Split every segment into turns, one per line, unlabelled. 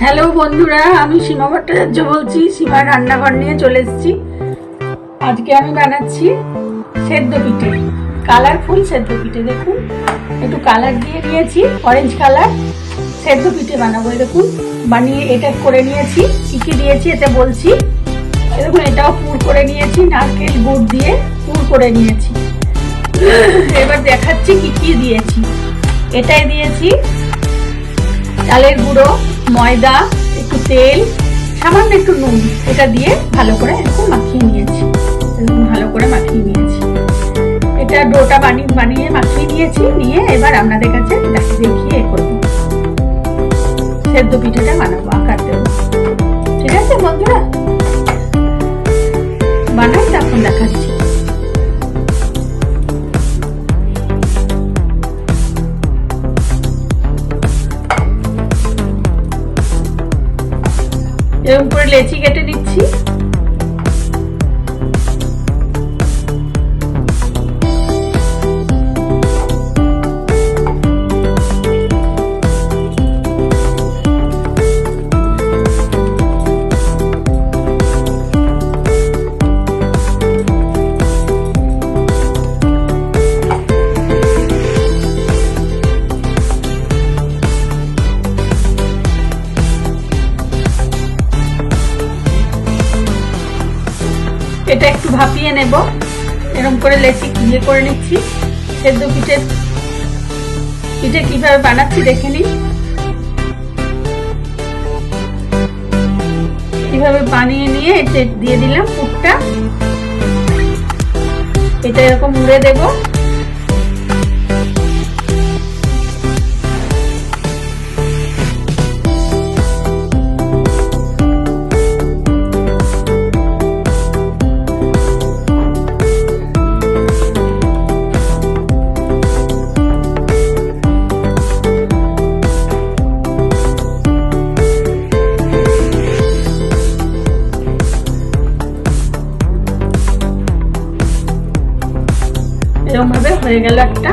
Hello বন্ধুরা, আমি সীমা ভট্টাচার্য বলছি। সীমার রান্নাঘর নিয়ে চলে এসেছি। আজকে আমি বানাচ্ছি সেদ্ধ পিঠে, কালারফুল সেদ্ধ পিঠে। দেখুন, একটু কালার দিয়ে নিয়েছি, অরেঞ্জ কালার। সেদ্ধ পিঠে বানাবো। দেখুন, বানিয়ে এটা করে নিয়েছি। কি কি দিয়েছি এটা বলছি। দেখুন, এটাও পুর করে নিয়েছি, নারকেল গুড় দিয়ে পুর করে নিয়েছি। এবার দেখাচ্ছি কি কি দিয়েছি। এটাই দিয়েছি চালের গুঁড়ো, ময়দা, একটু তেল, সামান্য একটু নুন। এটা দিয়ে ভালো করে এরকম মাখিয়ে নিয়েছি। ভালো করে মাখিয়ে নিয়েছি। এটা ডোটা বানিয়ে মাখিয়ে নিয়েছি। নিয়ে এবার আপনাদের কাছে দেখিয়ে করবো, সেদ্ধ পিঠেটা বানাবো, আকার দেবো। ঠিক আছে বন্ধুরা, বানাই তখন দেখাচ্ছি। এরকম করে লেচি কেটে নিচ্ছি। এটা একটু ভাপিয়ে নেব। এরকম করে লেচি করে নিচ্ছি। সেদ্ধ পিঠে কিভাবে বানাচ্ছি দেখে নিন। কিভাবে বানিয়ে নিয়ে এতে দিয়ে দিলাম পুরটা। এটা এরকম মুড়ে দেবো। এরকম ভাবে হয়ে গেল একটা।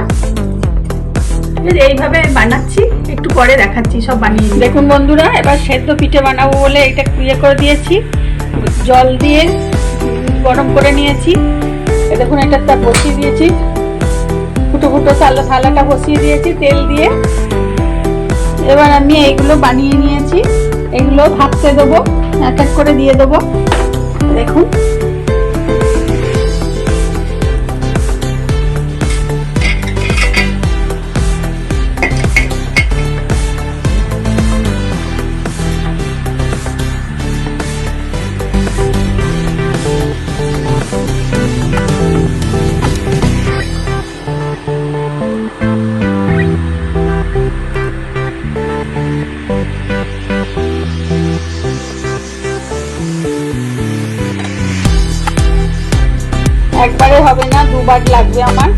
এইভাবে বানাচ্ছি, একটু পরে দেখাচ্ছি সব বানিয়ে। দেখুন বন্ধুরা, এবার সেদ্ধ পিঠে বানাবো বলে এটা করে দিয়েছি। জল দিয়ে গরম করে নিয়েছি। দেখুন, এটা বসিয়ে দিয়েছি। ফুটো ফুটো থালাটা বসিয়ে দিয়েছি তেল দিয়ে। এবার আমি এইগুলো বানিয়ে নিয়েছি, এগুলো ভাজতে দেবো, এক এক করে দিয়ে দেবো। দেখুন, একবারে হবে না, দুবার লাগবে আমার।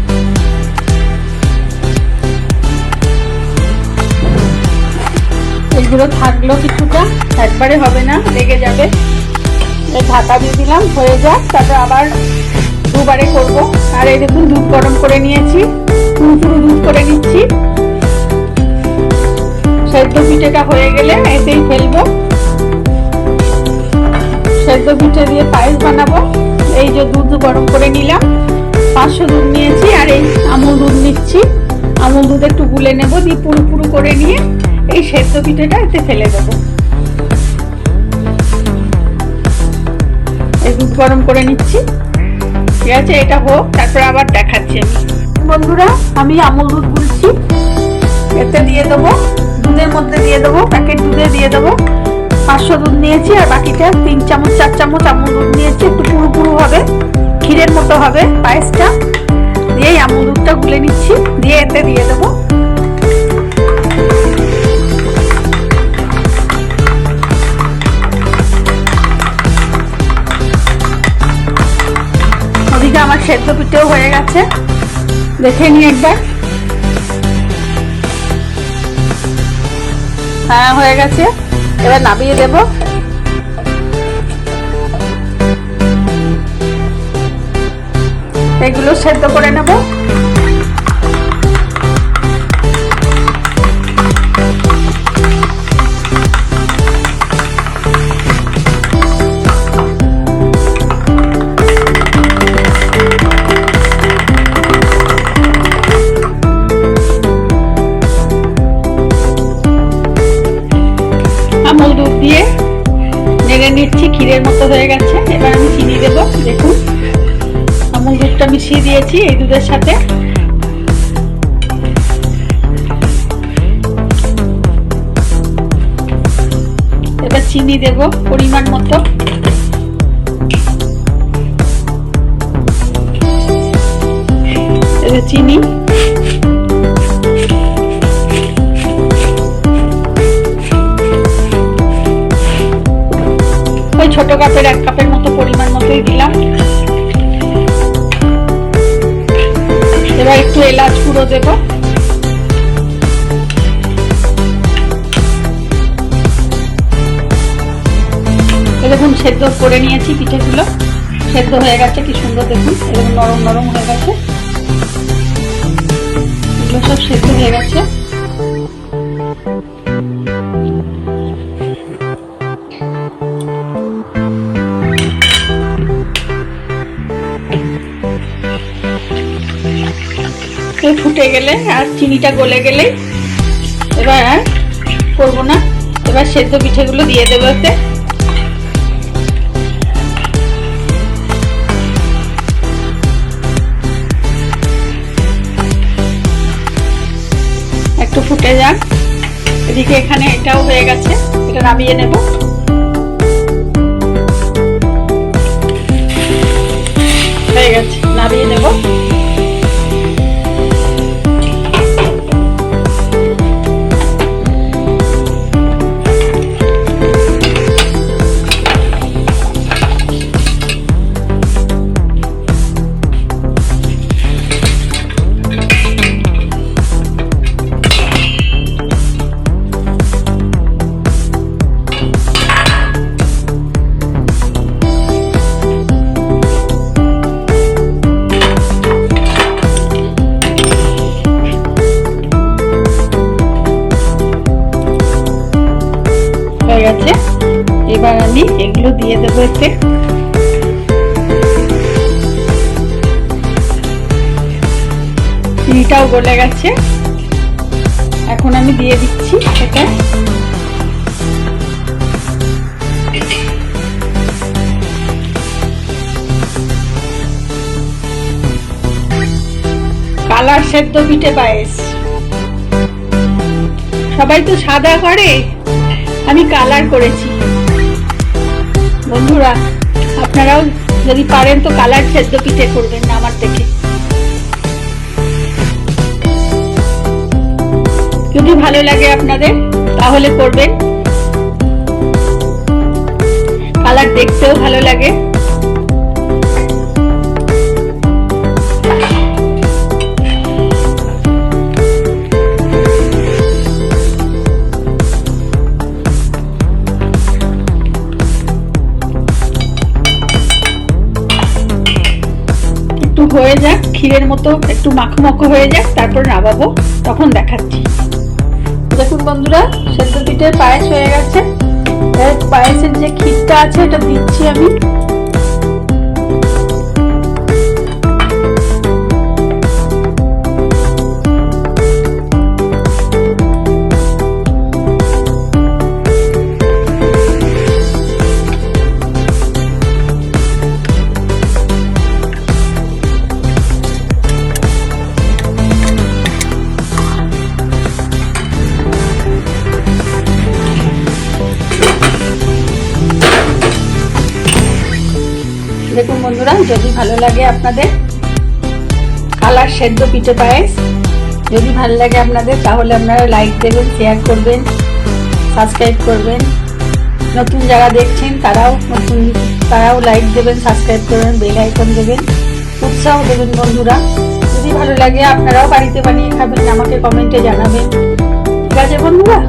এগুলো থাকলো কিছুটা, একবারে হবে না, লেগে যাবে। ঢাকা দিয়ে দিলাম, হয়ে যাক, তারপর আবার দুবারে করব। আর এই দেখুন, দুধ গরম করে নিয়েছি, পুরো দুধ করে নিচ্ছি। সেদ্ধ পিঠেটা হয়ে গেলে এতেই ফেলবো। সেদ্ধ পিঠে দিয়ে পায়েস বানাবো। এই যে দুধ গরম করে নিলাম, 500 দুধ নিয়েছি। আর এই আমুল দুধ নিচ্ছি। আমুল দুধ একটু গুলে নেব, দিয়ে পুরো করে নিয়ে এই সেদ্ধ পিঠেটা এতে ফেলে দেবো। এই দুধ গরম করে নিচ্ছি। ঠিক আছে, এটা হোক, তারপরে আবার দেখাচ্ছি। বন্ধুরা, আমি আমুল দুধ গুলছি, এতে দিয়ে দেবো। দুধের মধ্যে দিয়ে দেবো, প্যাকেট দুধে দিয়ে দেবো। 500 দুধ নিয়েছি, আর বাকিটা 3 চামচ 4 চামচ আমুল দুধ নিয়েছি। একটু পুরো হবে, ক্ষীরের মতো হবে পায়েসটা। দিয়ে আমুল দুধটা গুলে নিচ্ছি, দিয়ে এতে দিয়ে দেবো। ওদিকে আমার সেদ্ধ পিঠেও হয়ে গেছে, দেখে নি একবার। হ্যাঁ, হয়ে গেছে। এবার নামিয়ে দেবো। এগুলো সেদ্ধ করে নেব। দিয়ে নেড়ে নিচ্ছি, ক্ষীরের মতো হয়ে গেছে। এবার আমি চিনি দেবো। দেখুন আমুল দুধটা মিশিয়ে দিয়েছি এই দুধের সাথে। এবার চিনি দেব পরিমাণ মতো। চিনি ওই ছোট কাপের 1 কাপের মতো পরিমাণ মতোই দিলাম। এবার একটু এলাচ গুঁড়ো দেব। দেখুন সেদ্ধ করে নিয়েছি, পিঠেগুলো সেদ্ধ হয়ে গেছে, কি সুন্দর দেখুন, এরকম নরম নরম হয়ে গেছে, এগুলো সব সেদ্ধ হয়ে গেছে। ফুটে গেলে আর চিনিটা গলে গেলে এবার আর করবো না, এবার সেদ্ধ পিঠেগুলো দিয়ে দেবো এতে। একটু ফুটে যাক। এদিকে এখানে এটাও হয়ে গেছে, এটা নামিয়ে নেব। হয়ে গেছে, নামিয়ে নেব। হয়ে গেছে, এবার আমি এগুলো দিয়ে দেবো এতে। চিনিটাও গলে গেছে, এখন আমি দিয়ে দিচ্ছি এতে। কালার সেদ্ধ পিঠে পায়েস। সবাই তো সাদা করে, আমি কালার করেছি। বন্ধুরা আপনারাও যদি পারেন তো কালার সেদ্ধ পিঠে করবেন না আমার থেকে। যদি ভালো লাগে আপনাদের তাহলে করবেন, কালার দেখতেও ভালো লাগে। হয়ে যাক, ক্ষীরের মতো একটু মাখো মাখো হয়ে যাক, তারপর নামাবো, তখন দেখাচ্ছি। দেখুন বন্ধুরা, সেদ্ধ পিঠের পায়েস হয়ে গেছে। পায়েসের যে ক্ষীরটা আছে এটা দিচ্ছি আমি। দেখুন বন্ধুরা, যদি ভালো লাগে আপনাদের কালার সেদ্ধ পিঠে পায়েস, যদি ভালো লাগে আপনাদের তাহলে আপনারা লাইক দেবেন, শেয়ার করবেন, সাবস্ক্রাইব করবেন। নতুন যারা দেখছেন তারাও লাইক দেবেন, সাবস্ক্রাইব করবেন, বেল আইকন দেবেন, উৎসাহ দেবেন। বন্ধুরা যদি ভালো লাগে আপনারাও বাড়িতে বানিয়ে খাবেন, আমাকে কমেন্টে জানাবেন। ঠিক আছে বন্ধুরা।